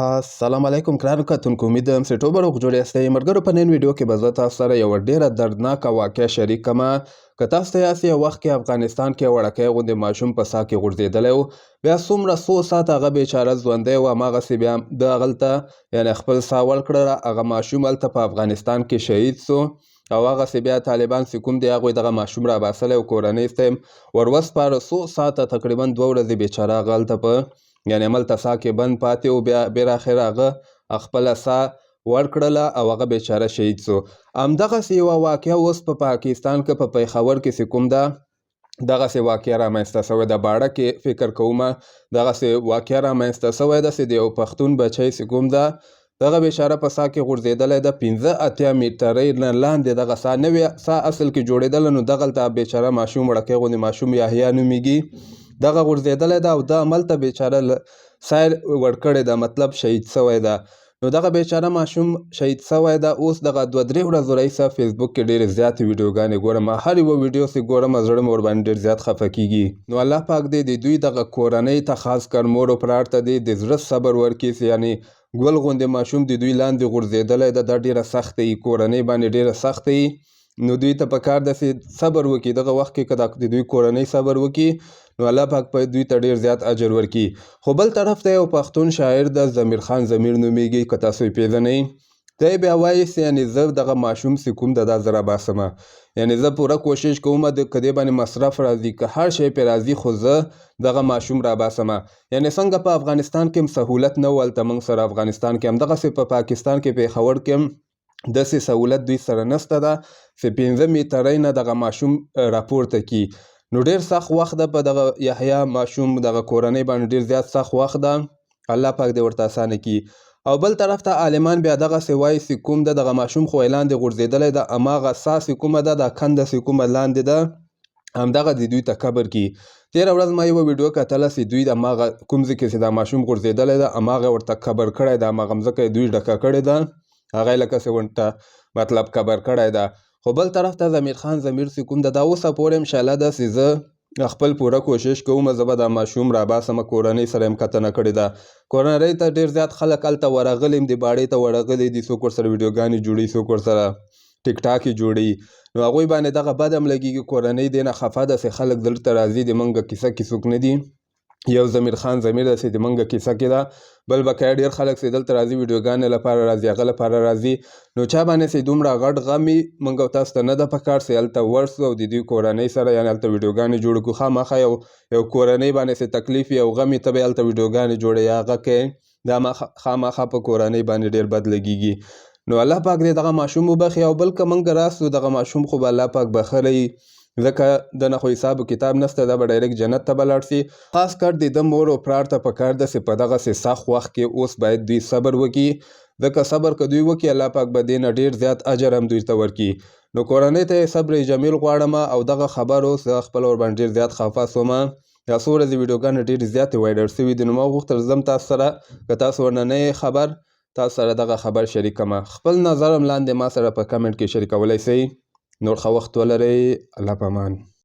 السلام علیکم ګرانو کتونکو، امید لرم چې ټول به روغ جوړ یاستئ. ملګرو، په نن ویډیو کې به زه تاسو سره یوه ډېره دردناکه واقعه شریک کړمه. که تاسو ته یاست یو وخت کې افغانستان کې یو وړکی غوندې ماشوم په ساه کې غورځېدلی و، بیا څومره څو ساعته هغه بیچاره ژوندی و، هماغسې بیا ده هغلته یعنې خپل ساه ورکړله. هغه ماشوم هلته په افغانستان کې شهید سو او هغسې بیا طالبان چې کوم دی هغوی دغه ماشوم راباسلی او کورنۍ ته یې ور وسپاره. څو ساعته تقریبا 2 ورځې بیچاره هغه هلته په یعنې هملته ساه کې بند پاتې و. بیا بالاخره هغه خپله ساه ورکړله او هغه بیچاره شهید سو. همدغسې یوه واقعه اوس په پاکستان کې په پیښور کې چې کوم ده دغسې واقعه رامنځته سوې ده. باړه کې فکر کومه دغسې واقعه رامنځته سوې ده چې د یو پښتون بچی چې کوم ده دغه بیچاره په ساه کې غورځېدلی ده. 15-80 میټرۍ نه لاندې دغه ساه نوې ساه اصل کې جوړېدله، نو دغلته بیچاره ماشوم وړکی غوندې ماشوم یحیی نومیږي دغه غورځېدلی ده او ده هملته بیچاره ساه ورکړې ده، مطلب شهید سوی ده. نو دغه بیچاره ماشوم شهید سوی ده. اوس دغه 2-3 ورځو راهیسه فیسبوک کې ډېرې زیاتې ویډیوګانې ګورم. هر یوه ویډیو چې ګورم زړه مې ورباندې ډېر زیات خفه کېږي. نو الله پاک دې د دوی دغه کورنۍ ته خاص کر مور و پلار ته دې د زړه صبر ورکړي چې یعنې ګل غوندې ماشوم د دوی لاندې غورځېدلی ده. دا ډېره سخته وي، کورنۍ باندې ډېره سخته وي. نو دوی ته پکار ده چې صبر وکړي. دغه وخت کې که د دوی کورنۍ صبر وکړي نو الله پاک په دوی ته ډېر زیات اجر ورکړي. خو بل طرف ته یو پښتون شاعر ده، ضمیر خان ضمیر نومیږي، که تاسو یې پېژنئ. دی بیا وایي چې یعنې زه دغه ماشوم چې کوم ده دا زه راباسمه، یعنې زه پوره کوشش کومه که دې باندې مصرف راځي که هر شی پرې راځي خو زه دغه ماشوم راباسمه. یعنې څنګه په افغانستان کې هم سهولت نه و هلته موږ سره افغانستان کې همدغسې په پاکستان کې پېښور کې هم داسې سهولت دوی سره نشته ده چې 15 میټرۍ نه دغه ماشوم راپورته کړي. نو ډېر سخت وخت ده په دغه یحیی ماشوم دغه کورنۍ باندې ډېر زیات سخت وخت ده. الله پاک دې ورته اسانه کړي. او بل طرف ته عالمان بیا دغسې وایي چې کوم ده دغه ماشوم خو یې لاندې غورځېدلی ده، هماغه ساه چې کومه ده دا کنده چې کومه لاندې ده همدغه د دوی ته قبر کړي. تېره ورځ ما یوه ویډیو کتله چې دوی د هماغه کوم ځای کې چې دا ماشوم غورځېدلی ده هماغه ورته قبر کړی ده، هماغه مځکه یې دوی ډکه کړې ده، هغه یې لکه چې ورته مطلب قبر کړی ده. خو بل طرف ته ضمیر خان ضمیر چې کوم ده دا اوسه پورې انشاءالله ده چې زه خپل پوره کوشش کوم زه به دا ماشوم راباسمه. کورنۍ سره یې کتنه کړې ده، کورنۍ ته ډېر زیات خلک هلته ورغلي دي، باړې ته ورغلي دي، څوک ورسره ویډیوګانې جوړوي، څوک ورسره ټیک ټاک یې جوړوي. نو هغوی باندې دغه بد هم لګېږي. کورنۍ دې نه خفه ده چې خلک دلته راځي د موږ کیسه کې څوک نه دي. یو ضمیر خان ضمیر ده چې د موږ کیسه کې ده، بل بقیه ډېر خلک چې دلته راځي ویډیوګانې لپاره راځي، هغه لپاره راځي. نو چا باندې چې دومره غټ غم وي موږ او تاسو ته نه ده پکار چې هلته ورسو او د دوی کورنۍ سره یعنې هلته ویډیوګانې جوړې کړو. خامخا یو کورنۍ باندې چې تکلیف وي او غم وي ته به یې هلته ویډیوګانې جوړوې یا هغه کوې، دا خامخا په کورنۍ باندې ډېر بد لګېږي. نو الله پاک دې دغه ماشوم وبخي. او بل که موږ راستو دغه ماشوم خو به الله پاک بخلی، ځکه دنه خو حساب و کتاب نشته، دا به ډایرکټ جنت ته به لاړ شي. خاص کر د ده مور او پلار ته پکار ده چې په دغسې سخت وخت کې اوس باید دوی صبر وکړي، ځکه صبر که دوی وکړي الله پاک به دې نه ډېر زیات اجر هم دوی ته ورکړي. نو کورنۍ ته یې صبر جمیل غواړم. او دغه خبر اوس زه خپله ورباندې ډېر زیات خفه سومه. دا څو ورځې ویډیوګانې ډېرې زیاتې وایرل سوي دي، نو ما وغوښتل زه هم تاسو سره که تاسو ورنه نه یې خبر تاسو سره دغه خبر شریک کړمه. خپل نظر هم لاندې ما سره په کمنټ کې شریکولی شئ. نور ښه وخت ولرئ. الله په امان.